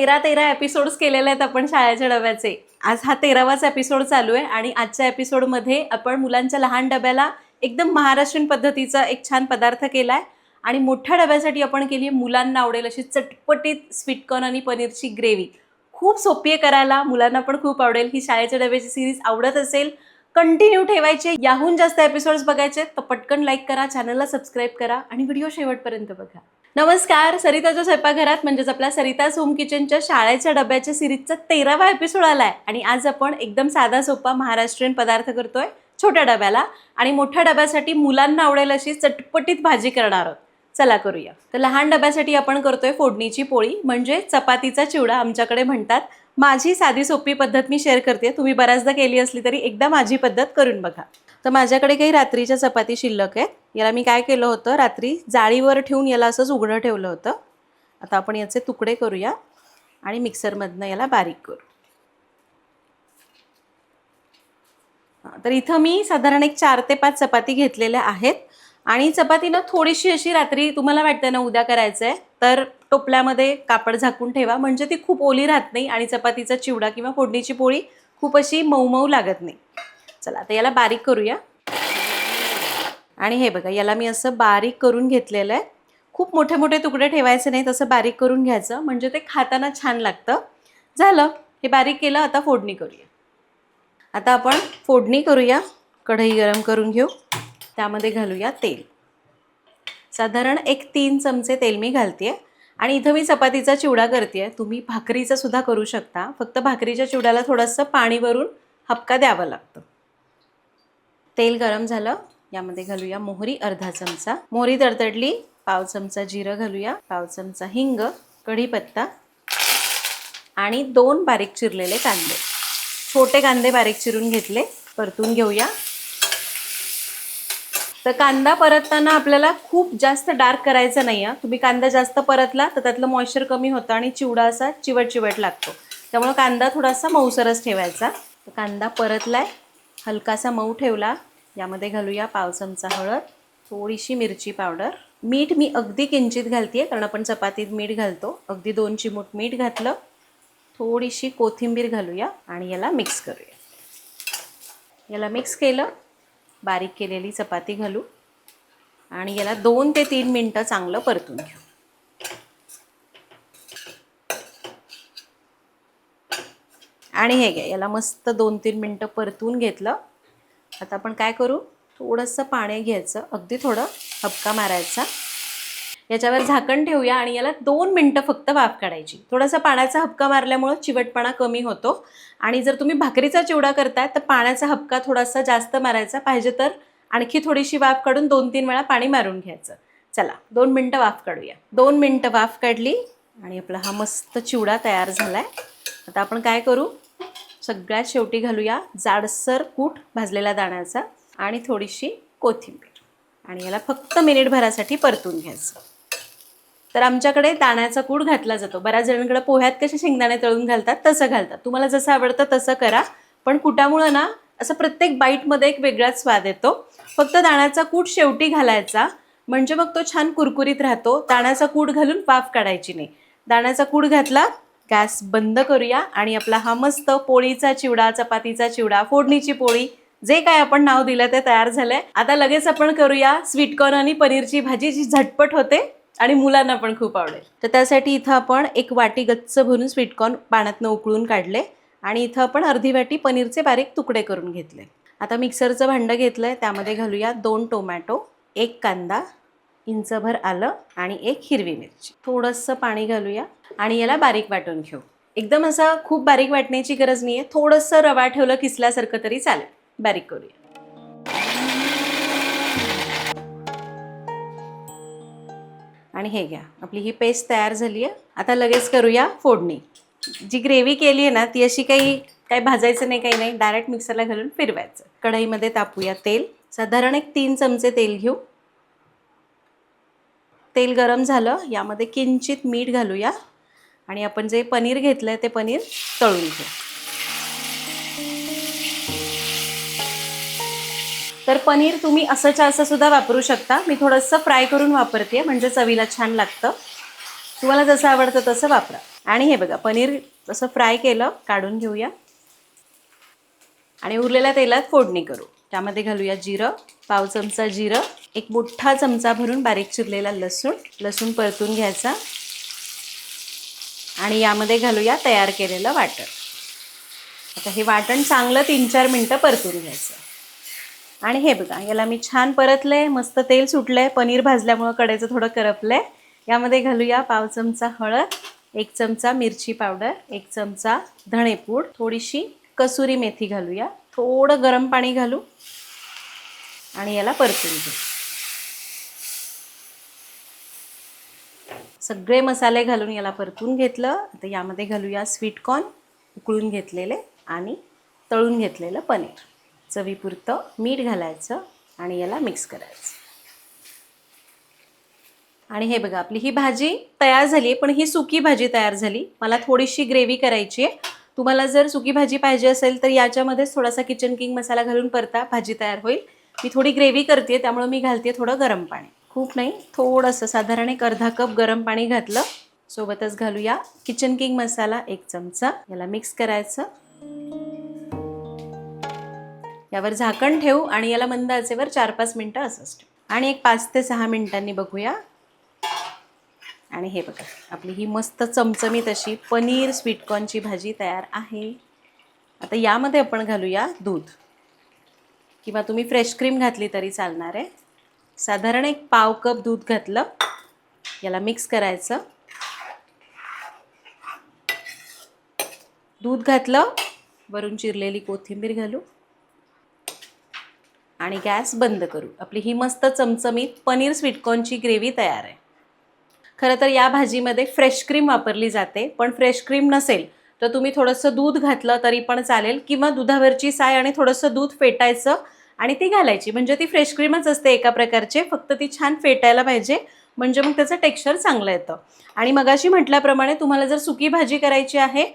13 episodes केलेले आहेत आपण शाळेच्या डब्याचे. आज हा 13वाच एपिसोड चालू आहे आणि आजच्या एपिसोडमध्ये आपण मुलांच्या लहान डब्याला एकदम महाराष्ट्रीयन पद्धतीचा एक छान पदार्थ केला आहे आणि मोठ्या डब्यासाठी आपण केली आहे मुलांना आवडेल अशी चटपटीत स्वीटकॉर्न आणि पनीरची ग्रेव्ही. खूप सोपी आहे करायला, मुलांना पण खूप आवडेल. ही शाळेच्या डब्याची सिरीज आवडत असेल कंटिन्यू ठेवायचे. याहून जास्त एपिसोड्स बघायचे तर पटकन लाईक करा, चॅनलला सबस्क्राईब करा आणि व्हिडिओ शेवटपर्यंत बघा. नमस्कार, सरिताच्या स्वयंपाकघरात म्हणजेच आपल्या सरिताज होम किचनच्या शाळेच्या डब्याच्या सिरीजचा 13वा एपिसोड आलाय आणि आज आपण एकदम साधा सोपा महाराष्ट्रीयन पदार्थ करतोय छोट्या डब्याला आणि मोठ्या डब्यासाठी मुलांना आवडेल अशी चटपटीत भाजी करणार आहोत. चला करूया. तर लहान डब्यासाठी आपण करतोय फोडणीची पोळी म्हणजे चपातीचा चिवडा आमच्याकडे म्हणतात. माझी साधी सोपी पद्धत मी शेअर करते, तुम्ही बऱ्याचदा केली असली तरी एकदा माझी पद्धत करून बघा. तर माझ्याकडे काही रात्रीच्या चपाती शिल्लक आहेत. याला मी काय केलं होतं, रात्री जाळीवर ठेवून याला असंच उघडं ठेवलं होतं. आता आपण याचे तुकडे करूया आणि मिक्सरमधनं याला बारीक करू. तर इथं मी साधारण एक 4 ते 5 चपाती घेतलेल्या आहेत आणि चपातीनं थोडीशी अशी रात्री तुम्हाला वाटते ना उद्या करायचं आहे तर टोपल्यामध्ये कापड झाकून ठेवा, म्हणजे ती खूप ओली राहत नाही आणि चपातीचा चिवडा किंवा फोडणीची पोळी खूप अशी मऊ मऊ लागत नाही. चला आता याला बारीक करूया आणि हे बघा याला मी असं बारीक करून घेतलेलं आहे. खूप मोठे मोठे तुकडे ठेवायचे नाही, तसं बारीक करून घ्यायचं म्हणजे ते खाताना छान लागतं. झालं, हे बारीक केलं. आता फोडणी करूया. आता आपण फोडणी करूया. कढई गरम करून घेऊ, त्यामध्ये घालूया तेल. साधारण एक 3 चमचे तेल मी घालते आणि इथं मी चपातीचा चिवडा करते. तुम्ही भाकरीचा सुद्धा करू शकता, फक्त भाकरीच्या चिवड्याला थोडंसं पाणी भरून हपका द्यावं लागतं. तेल गरम झालं, यामध्ये घालूया मोहरी अर्धा चमचा. मोहरी तडतडली, पाव चमचा जिरं घालूया, पाव चमचा हिंग, कढीपत्ता आणि 2 बारीक चिरलेले कांदे. छोटे कांदे बारीक चिरून घेतले. परतून घेऊया. तर कांदा परतताना आपल्याला खूप जास्त डार्क करायचं नाही आहे. तुम्ही कांदा जास्त परतला तर त्यातलं मॉइश्चर कमी होतं आणि चिवडा असा चिवट चिवट लागतो. त्यामुळे कांदा थोडासा मऊसरच ठेवायचा. तर कांदा परतलाय, हलकासा मऊ ठेवला. यामध्ये घालूया पाव चमचा हळद, थोडीशी मिरची पावडर, मीठ मी अगदी किंचित घालते कारण आपण चपातीत मीठ घालतो. अगदी 2 चिमूट मीठ घातलं. थोडीशी कोथिंबीर घालूया आणि याला मिक्स करूया. याला मिक्स केलं, बारीक केलेली चपाती घालू आणि याला 2 ते 3 मिनटं चांगलं परतून घेऊ. आणि हे घ्या, याला मस्त 2-3 मिनटं परतून घेतलं. आता आपण काय करू, थोडंसं पाणी घ्यायचं, अगदी थोडं हपका मारायचा. याच्यावर झाकण ठेवूया आणि याला 2 मिनटं फक्त वाफ काढायची. थोडासा पाण्याचा हपका मारल्यामुळं चिवटपणा कमी होतो आणि जर तुम्ही भाकरीचा चिवडा करताय तर पाण्याचा हपका थोडासा जास्त मारायचा. पाहिजे तर आणखी थोडीशी वाफ काढून 2-3 वेळा पाणी मारून घ्यायचं. चला 2 मिनटं वाफ काढूया. 2 मिनटं वाफ काढली आणि आपला हा मस्त चिवडा तयार झाला आहे. आता आपण काय करू, सगळ्यात शेवटी घालूया जाडसर कूट भाजलेल्या दाण्याचा आणि थोडीशी कोथिंबीर आणि याला फक्त मिनिटभरासाठी परतून घ्यायचं. तर आमच्याकडे दाण्याचा कूट घातला जातो. बऱ्याच जणांकडे पोह्यात कसे शेंगदाणे तळून घालतात तसं घालतात. तुम्हाला जसं आवडतं तसं करा, पण कुटामुळं ना असं प्रत्येक बाईटमध्ये एक वेगळाच स्वाद येतो. फक्त दाण्याचा कूट शेवटी घालायचा म्हणजे मग तो छान कुरकुरीत राहतो. दाण्याचा कूट घालून वाफ काढायची नाही. दाण्याचा कूट घातला, गॅस बंद करूया आणि आपला हा मस्त पोळीचा चिवडा, चपातीचा चिवडा, फोडणीची पोळी, जे काय आपण नाव दिलं ते तयार झालंय. आता लगेच आपण करूया स्वीटकॉर्न आणि पनीरची भाजी, जी झटपट होते आणि मुलांना पण खूप आवडेल. तर त्यासाठी इथं आपण 1 वाटी गच्च भरून स्वीटकॉर्न पाण्यातनं उकळून काढले आणि इथं आपण अर्धी वाटी पनीरचे बारीक तुकडे करून घेतले. आता मिक्सरचं भांडं घेतलंय, त्यामध्ये घालूया 2 टोमॅटो, 1 कांदा, इंचभर आलं आणि 1 हिरवी मिरची. थोडंसं पाणी घालूया आणि याला बारीक वाटून घेऊ. एकदम असं खूप बारीक वाटण्याची गरज नाही आहे. थोडंसं रवा ठेवलं किसल्यासारखं तरी चालेल. बारीक करूया. आणि हे घ्या, आपली ही पेस्ट तयार झाली आहे. आता लगेच करूया फोडणी. जी ग्रेव्ही केली आहे ना ती अशी काही भाजायचं नाही, काही नाही, डायरेक्ट मिक्सरला घालून फिरवायचं. कढईमध्ये तापूया तेल. साधारण एक 3 चमचे तेल घेऊ. तेल गरम झालं, यामध्ये किंचित मीठ घालूया आणि आपण जे पनीर घेतलंय ते पनीर तळून घेऊ. तर पनीर तुम्ही असंच्या असं सुद्धा वापरू शकता. मी थोडंसं फ्राय करून वापरते म्हणजे चवीला छान लागतं. तुम्हाला जसं आवडतं तसं वापरा. आणि हे बघा पनीर असं फ्राय केलं, काढून घेऊया आणि उरलेल्या तेलात फोडणी करू. त्यामध्ये घालूया जिरं, पाव चमचा जिरं, एक मोठा चमचा भरून बारीक चिरलेला लसूण परतून घ्यायचा आणि यामध्ये घालूया तयार केलेलं वाटण. आता हे वाटण चांगलं 3-4 मिनटं परतून घ्यायचं. आणि हे बघा याला मी छान परतले, मस्त तेल सुटलंय, पनीर भाजल्यामुळं कढईचं थोडं करपलंय. यामध्ये घालूया पाव चमचा हळद, 1 चमचा मिरची पावडर, 1 चमचा धणेपूड, थोडीशी कसुरी मेथी घालूया, थोडं गरम पाणी घालू आणि याला परतून घेऊ. सगळे मसाले घालून याला परतून घेतलं. आता यामध्ये घालूया स्वीटकॉर्न, उकळून घेतलेले आणि तळून घेतलेलं पनीर. चवीपुरतं मीठ घालायचं आणि याला मिक्स करायचं. आणि हे बघा आपली ही भाजी तयार झाली आहे, पण ही सुकी भाजी तयार झाली. मला थोडीशी ग्रेव्ही करायची आहे. तुम्हाला जर सुकी भाजी पाहिजे असेल तर याच्यामध्येच थोडासा किचन किंग मसाला घालून परता, भाजी तयार होईल. मी थोडी ग्रेव्ही करते त्यामुळे मी घालते थोडं गरम पाणी. खूप नाही, थोडंसं साधारण एक अर्धा कप गरम पाणी घातलं. सोबतच घालूया किचन किंग मसाला 1 चमचा. याला मिक्स करायचं. यावर झाकण ठेवू आणि याला मंद आचेवर 4-5 मिनटं असंच ठेवू आणि एक 5 ते 6 मिनिटांनी बघूया. आणि हे बघा आपली ही मस्त चमचमीत अशी पनीर स्वीटकॉर्नची भाजी तयार आहे. आता यामध्ये आपण घालूया दूध किंवा तुम्ही फ्रेश क्रीम घातली तरी चालणार आहे. साधारण एक पाव कप दूध घातलं. याला मिक्स करायचं. दूध घातलं, वरून चिरलेली कोथिंबीर घालू आणि गॅस बंद करू. आपली ही मस्त चमचमीत पनीर स्वीटकॉर्नची ग्रेव्ही तयार आहे. खरं तर या भाजीमध्ये फ्रेश क्रीम वापरली जाते, पण फ्रेश क्रीम नसेल तर तुम्ही थोडंसं दूध घातलं तरी पण चालेल किंवा दुधावरची साय आणि थोडंसं दूध फेटायचं आणि ती घालायची. म्हणजे ती फ्रेश क्रीमच असते एका प्रकारचे, फक्त ती छान फेटायला पाहिजे, म्हणजे मग त्याचं टेक्स्चर चांगलं येतं. आणि मगाशी म्हटल्याप्रमाणे तुम्हाला जर सुकी भाजी करायची आहे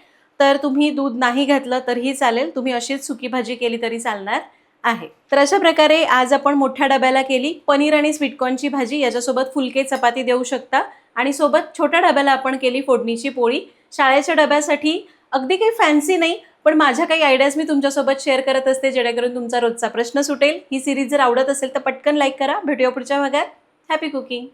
तर तुम्ही दूध नाही घातलं तरीही चालेल, तुम्ही अशीच सुकी भाजी केली तरी चालणार आहे. तर अशा प्रकारे आज आपण मोठ्या डब्याला केली पनीर आणि स्वीटकॉर्नची भाजी. याच्यासोबत फुलके चपाती देऊ शकता आणि सोबत छोट्या डब्याला आपण केली फोडणीची पोळी. शाळेच्या डब्यासाठी अगदी काही फॅन्सी नाही, पण माझ्या काही आयडियाज मी तुमच्यासोबत शेअर करत असते जेणेकरून तुमचा रोजचा प्रश्न सुटेल. ही सिरीज जर आवडत असेल तर पटकन लाईक करा. भेटूया पुढच्या भागात. Happy cooking.